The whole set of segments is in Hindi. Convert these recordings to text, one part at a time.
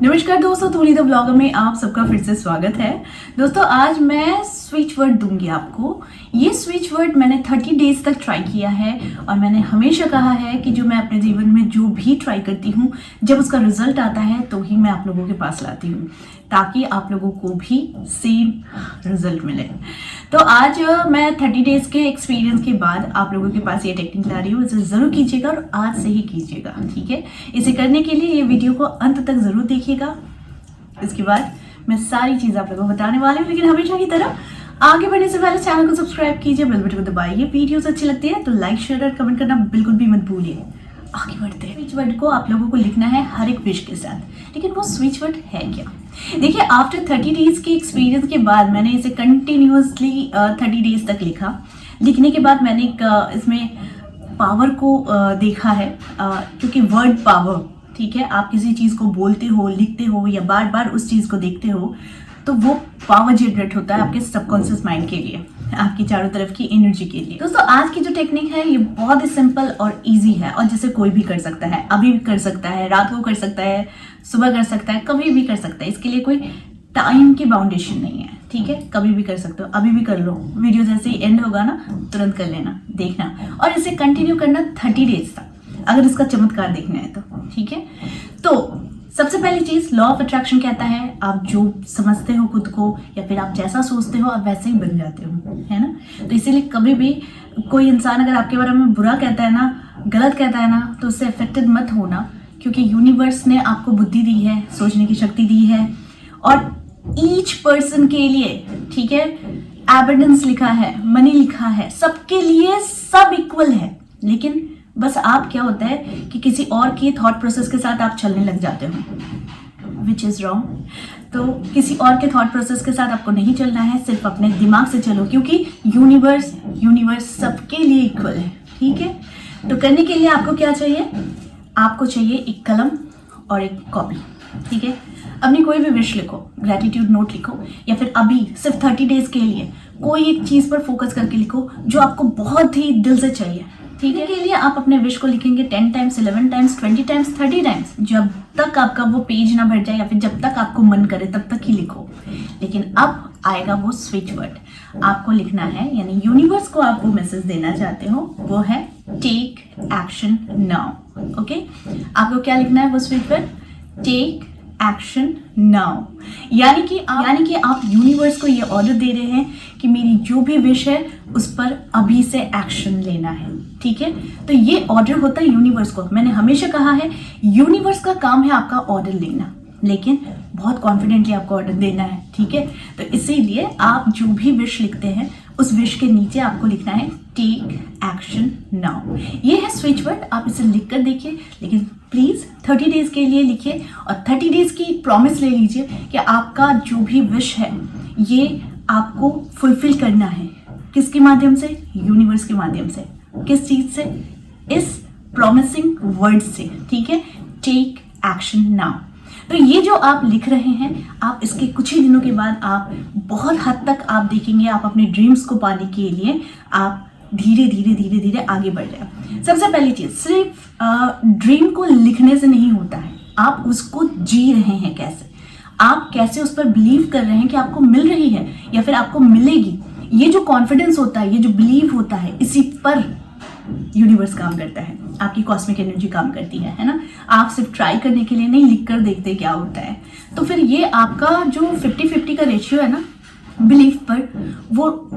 नमस्कार दोस्तों, तूली द ब्लॉगर में आप सबका फिर से स्वागत है। दोस्तों आज मैं स्विच वर्ड दूंगी आपको। ये स्विच वर्ड मैंने 30 डेज तक ट्राई किया है और मैंने हमेशा कहा है कि जो मैं अपने जीवन में जो भी ट्राई करती हूँ, जब उसका रिजल्ट आता है तो ही मैं आप लोगों के पास लाती हूँ, ताकि आप लोगों को भी सेम रिजल्ट मिले। तो आज मैं 30 डेज के एक्सपीरियंस के बाद आप लोगों के पास ये टेक्निक ला रही हूँ। इसे ज़रूर कीजिएगा और आज से ही कीजिएगा, ठीक है। इसे करने के लिए ये वीडियो को अंत तक ज़रूर देखिएगा। इसके बाद मैं सारी चीज़ आप लोगों को बताने वाली हूँ, लेकिन हमेशा की तरह आगे बढ़ने से पहले चैनल को सब्सक्राइब कीजिए, बेल बटन को दबाइए। वीडियोस अच्छी लगती है तो लाइक शेयर और कमेंट करना बिल्कुल भी मत भूलिए। आगे बढ़ते हैं। स्विच वर्ड को आप लोगों को लिखना है हर एक विश के साथ, लेकिन वो स्विच वर्ड है क्या? देखिए, आफ्टर 30 डेज के एक्सपीरियंस के बाद मैंने इसे कंटिन्यूसली 30 डेज तक लिखा। लिखने के बाद मैंने इसमें पावर को देखा है, क्योंकि वर्ड पावर, ठीक है, आप किसी चीज़ को बोलते हो, लिखते हो या बार बार उस चीज़ को देखते हो तो वो पावर जनरेट होता है आपके सबकॉन्शियस माइंड के लिए, आपकी चारों तरफ की एनर्जी के लिए। दोस्तों आज की जो टेक्निक है ये बहुत ही सिंपल और इजी है और जिसे कोई भी कर सकता है। अभी भी कर सकता है, रात को कर सकता है, सुबह कर सकता है, कभी भी कर सकता है। इसके लिए कोई टाइम की बाउंडेशन नहीं है, ठीक है। कभी भी कर सकते हो, अभी भी कर लो। वीडियो जैसे ही एंड होगा ना, तुरंत कर लेना, देखना, और इसे कंटिन्यू करना 30 डेज तक, अगर इसका चमत्कार देखना है तो, ठीक है। तो सबसे पहली चीज, लॉ ऑफ अट्रैक्शन कहता है आप जो समझते हो खुद को या फिर आप जैसा सोचते हो आप वैसे ही बन जाते हो, है ना। तो इसीलिए कभी भी कोई इंसान अगर आपके बारे में बुरा कहता है ना, गलत कहता है ना, तो उससे अफेक्टेड मत होना, क्योंकि यूनिवर्स ने आपको बुद्धि दी है, सोचने की शक्ति दी है, और ईच पर्सन के लिए, ठीक है, एबंडेंस लिखा है, मनी लिखा है, सबके लिए सब इक्वल है। लेकिन बस आप क्या होता है कि किसी और के थॉट प्रोसेस के साथ आप चलने लग जाते हो, विच इज़ रॉन्ग। तो किसी और के थॉट प्रोसेस के साथ आपको नहीं चलना है, सिर्फ अपने दिमाग से चलो, क्योंकि यूनिवर्स सबके लिए इक्वल है, ठीक है। तो करने के लिए आपको क्या चाहिए? आपको चाहिए एक कलम और एक कॉपी, ठीक है। अपनी कोई भी विश लिखो, ग्रैटिट्यूड नोट लिखो, या फिर अभी सिर्फ 30 डेज के लिए कोई एक चीज़ पर फोकस करके लिखो जो आपको बहुत ही दिल से चाहिए, ठीक है। के लिए आप अपने विश को लिखेंगे 10 टाइम्स, 11 टाइम्स, 20 टाइम्स, 30 टाइम्स, जब तक आपका वो पेज ना भर जाए या फिर जब तक आपको मन करे तब तक ही लिखो। लेकिन अब आएगा वो स्विच वर्ड। आपको लिखना है, यानी यूनिवर्स को आप वो मैसेज देना चाहते हो, वो है टेक एक्शन नाउ। ओके, आपको क्या लिखना है? वो switch word take action now. यानी कि आप यूनिवर्स को ये ऑर्डर दे रहे हैं कि मेरी जो भी विश है उस पर अभी से एक्शन लेना है, ठीक है। तो ये ऑर्डर होता है यूनिवर्स को। मैंने हमेशा कहा है यूनिवर्स का काम है आपका ऑर्डर लेना, लेकिन बहुत कॉन्फिडेंटली आपको ऑर्डर देना है, ठीक है। तो इसीलिए आप जो भी विश लिखते हैं उस विश के नीचे आपको लिखना है टेक एक्शन नाउ। ये है स्विच वर्ड। आप इसे लिख कर देखिए, लेकिन प्लीज 30 डेज के लिए लिखिए और 30 डेज की प्रॉमिस ले लीजिए कि आपका जो भी विश है ये आपको फुलफिल करना है। किसके माध्यम से? यूनिवर्स के माध्यम से। किस चीज से? इस प्रॉमिसिंग वर्ड से, ठीक है। Take action now. तो ये जो आप लिख रहे हैं, आप इसके कुछ ही दिनों के बाद आप बहुत हद तक आप देखेंगे आप अपने ड्रीम्स को पाने के लिए आप धीरे धीरे आगे बढ़ जाए। सबसे पहली चीज, सिर्फ ड्रीम को लिखने से नहीं होता है, आप उसको जी रहे हैं कैसे, आप कैसे उस पर बिलीव कर रहे हैं कि आपको मिल रही है या फिर आपको मिलेगी। ये जो कॉन्फिडेंस होता है, ये जो बिलीव होता है, इसी पर यूनिवर्स काम करता है, आपकी कॉस्मिक एनर्जी काम करती है ना। आप सिर्फ ट्राई करने के लिए नहीं, लिख कर देखते क्या होता है। तो फिर ये आपका जो 50-50 का रेशियो है ना बिलीफ पर, वो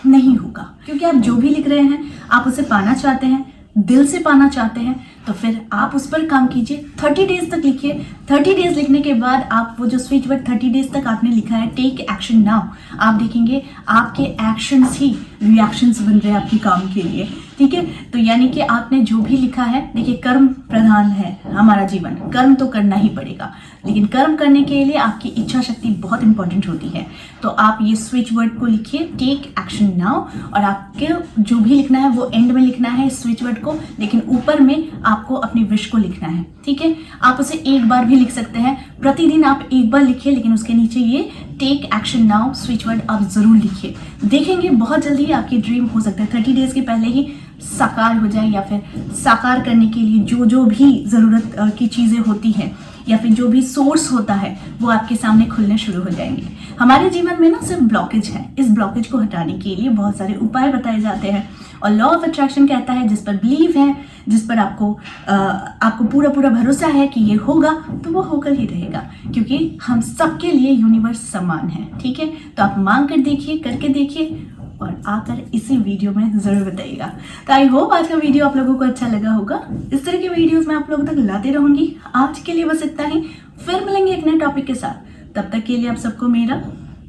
नहीं होगा, क्योंकि आप जो भी लिख रहे हैं आप उसे पाना चाहते हैं, दिल से पाना चाहते हैं। तो फिर आप उस पर काम कीजिए, 30 डेज तक लिखिए। 30 डेज लिखने के बाद आप वो जो स्विच वर्ड 30 डेज तक आपने लिखा है टेक एक्शन नाउ, आप देखेंगे आपके एक्शंस ही रिएक्शंस बन रहे हैं आपके काम के लिए, ठीक है। तो यानी कि आपने जो भी लिखा है, देखिए कर्म प्रधान है हमारा जीवन, कर्म तो करना ही पड़ेगा, लेकिन कर्म करने के लिए आपकी इच्छा शक्ति बहुत इंपॉर्टेंट होती है। तो आप ये स्विच वर्ड को लिखिए टेक एक्शन नाउ, और आपके जो भी लिखना है वो एंड में लिखना है स्विच वर्ड को, लेकिन ऊपर में आपको अपनी विश को लिखना है, ठीक है। आप उसे एक बार भी लिख सकते हैं, प्रतिदिन आप एक बार लिखिए, लेकिन उसके नीचे ये take action now switch word आप जरूर लिखिए। देखेंगे बहुत जल्दी आपकी ड्रीम हो सकता है 30 डेज के पहले ही साकार हो जाए, या फिर साकार करने के लिए जो जो भी ज़रूरत की चीज़ें होती हैं या फिर जो भी सोर्स होता है वो आपके सामने खुलने शुरू हो जाएंगे। हमारे जीवन में ना सिर्फ ब्लॉकेज है, इस ब्लॉकेज को हटाने के लिए बहुत सारे उपाय बताए जाते हैं और लॉ ऑफ अट्रैक्शन कहता है जिस पर बिलीव है, जिस पर आपको पूरा पूरा भरोसा है कि ये होगा तो वो होकर ही रहेगा, क्योंकि हम सबके लिए यूनिवर्स समान है। ठीक है, तो आप मांग कर देखिए, करके देखिए और आकर इसी वीडियो में जरूर बताइएगा। तो आई होप आज का वीडियो आप लोगों को अच्छा लगा होगा। इस तरह के वीडियोस मैं आप लोगों तक लाती रहूंगी। आज के लिए बस इतना ही, फिर मिलेंगे एक नए टॉपिक के साथ। तब तक के लिए आप सबको मेरा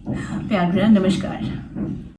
प्यार भरा नमस्कार।